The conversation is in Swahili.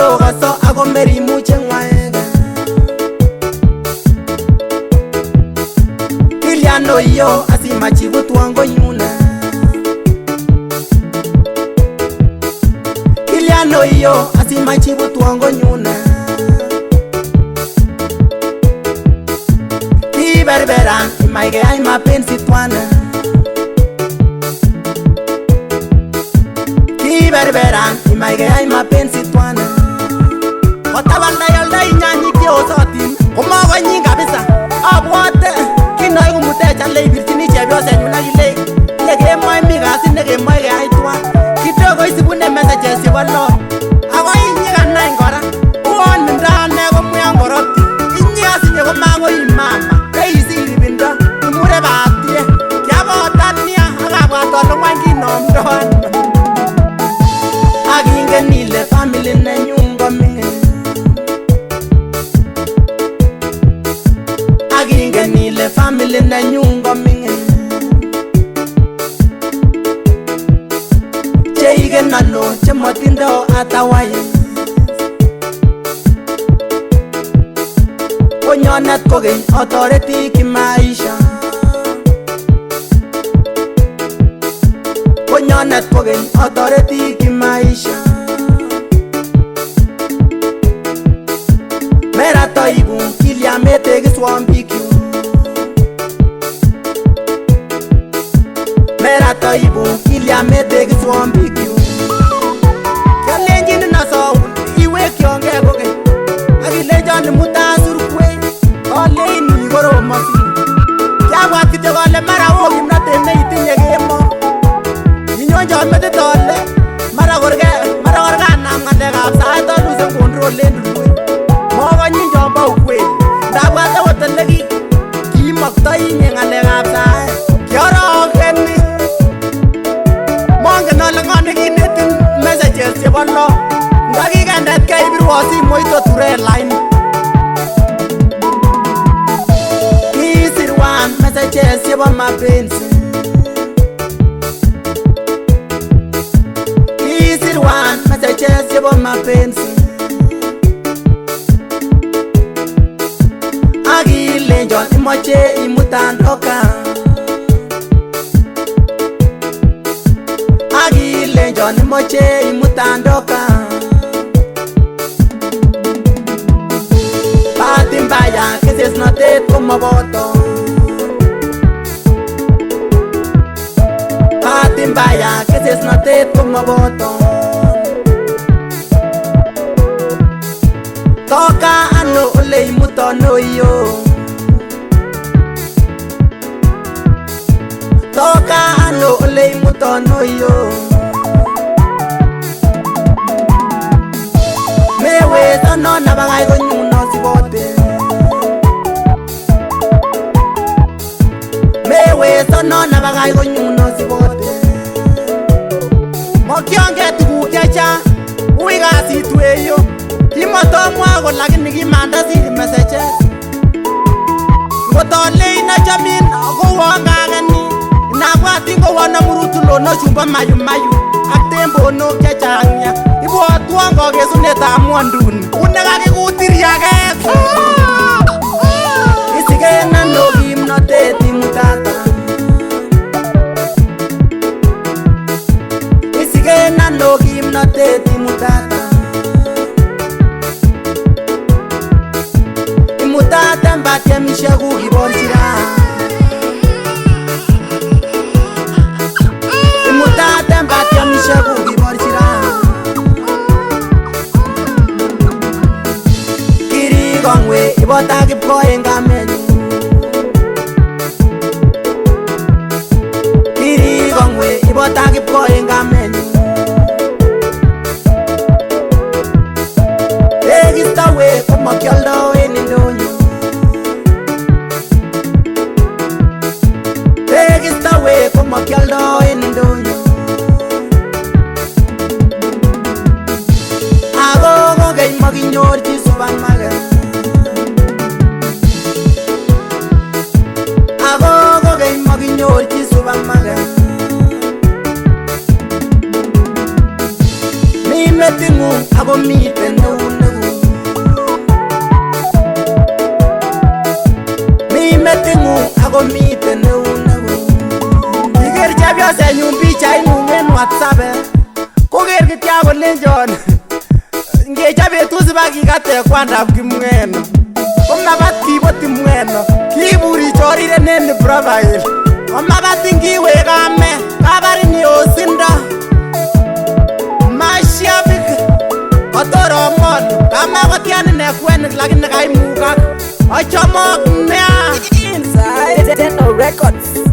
Iyoo koso ako merimuche ngwaeke Kiliano Iyoo asimachibutwan konyune Kiliano Iyoo asimachibutwan konyune Kiberberan imaike ay mapenzi twana Kiberberan imaike ay mapenzi twana Kotabanda yolda inyanyi kiosotin Komakonyin kabisa Abwate Kinoy kumutecha leibirchini chepyosenyun akile Lekemoi mi kasi nekemoi keyai twan Kidogo isibune messages chebo love Ako inyi kanai kora Uon mindane komwean koroti Inyi asinye komakoi mama Keisir ibindo Imure batie Kiabotan nia Akabwat ole ngwan kinomdoan Akingen ile family nenyun komingin Akingen ile family nenyun komingin Cheiken ano chemotindo atawai Konyonet kokeny atoreti kimaisha Konyonet kokeny atoreti kimaisha Meratoibu kiliametekiswon bikyuk Meratoibu kiliametekiswon bikyuk Kalenjin nasoun iwekyonge kokeny Akilenjon imutan surkwey Oleini koromosin Kiabwat kityo kole mara oo kimnotet neitinye kemo Kinyonjon metit ole mara korkanam ng'alekab sait alusen control en rulwet Mokonyin chombo ukweli Ndabwat akot ole kimoktoinye ng'alekab sait Kiorokeni Mongen ole ng'o nekinetin messages chebo love Ndakikenetkei ibirwon simoit oturen laini Kisirwan messages chebo mapenzi Kisirwan messages chebo mapenzi Akilenjon imoche imutan toka Akilenjon imoche imutan toka Bahati mbaya kesesnotet komoboto Bahati mbaya kesesnotet komoboto Toka ano ole imutono Iyoo Toka ano ole imutono Iyoo Mewesono nabakai konyun osibote Mewesono nabakai konyun osibote Mokionge tuguk chechang Ui kasit weyo Kimotomwa ko lakini kimandasiri messages Ngotolein achomin kowon kakeni Inabwatin kowon amurutulonok chumbo mayumayu Ak tembonok chechang ya Ibwotwon kokesunetab ng'wonduni Unekakikutiriaket Isiken ano kimnotet imutata Isiken ano kimnotet imutata Imutata mbatyemishe kukiborchira Imutata mbatyemishe kukiborchira Kirikongwe ibota kipkoen kamenyu Kirikongwe ibota kipkoen kamenyu Tekistowe komokioldo en indonyo Tekistowe komokioldo en indonyo Ako kokeny mokinyorchi supermarket meting'ung ako miten eunekuk. Mi meting'ung ako miten eunekuk. Kiker chepyosenyun pichaing'ung en WhatsApp koker kitya kolenjon ngechop betut sipakikate kwandap Kimweno komabat kiboti Mweno kibur ichoriren en profile komabat ngiwe kame kabarin yosindo mashabik kotor omolu kamakotian ine kwenik lakini kaimukak ochomok nea. Inside Records.